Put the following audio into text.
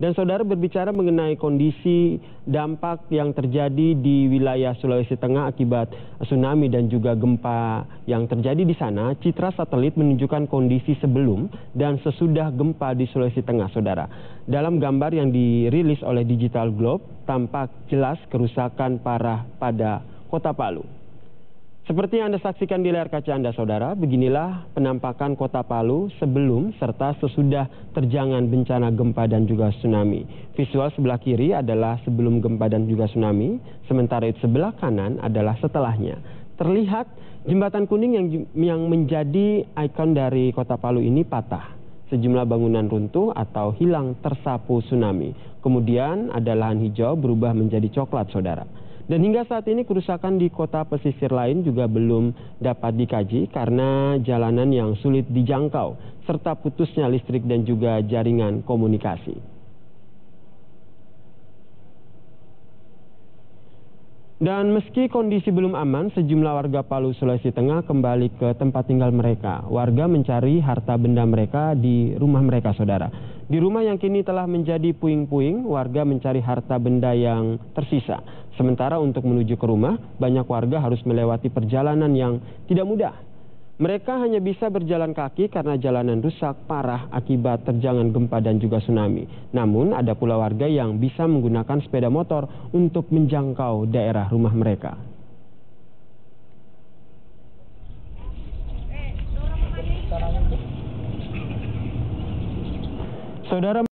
Dan saudara, berbicara mengenai kondisi dampak yang terjadi di wilayah Sulawesi Tengah akibat tsunami dan juga gempa yang terjadi di sana, citra satelit menunjukkan kondisi sebelum dan sesudah gempa di Sulawesi Tengah, saudara. Dalam gambar yang dirilis oleh Digital Globe, tampak jelas kerusakan parah pada Kota Palu. Seperti yang Anda saksikan di layar kaca Anda, saudara, beginilah penampakan Kota Palu sebelum serta sesudah terjangan bencana gempa dan juga tsunami. Visual sebelah kiri adalah sebelum gempa dan juga tsunami, sementara itu sebelah kanan adalah setelahnya. Terlihat jembatan kuning yang menjadi ikon dari Kota Palu ini patah. Sejumlah bangunan runtuh atau hilang tersapu tsunami. Kemudian ada lahan hijau berubah menjadi coklat, saudara. Dan hingga saat ini kerusakan di kota pesisir lain juga belum dapat dikaji karena jalanan yang sulit dijangkau serta putusnya listrik dan juga jaringan komunikasi. Dan meski kondisi belum aman, sejumlah warga Palu, Sulawesi Tengah kembali ke tempat tinggal mereka. Warga mencari harta benda mereka di rumah mereka, saudara. Di rumah yang kini telah menjadi puing-puing, warga mencari harta benda yang tersisa. Sementara untuk menuju ke rumah, banyak warga harus melewati perjalanan yang tidak mudah. Mereka hanya bisa berjalan kaki karena jalanan rusak parah akibat terjangan gempa dan juga tsunami. Namun ada pula warga yang bisa menggunakan sepeda motor untuk menjangkau daerah rumah mereka. Saudara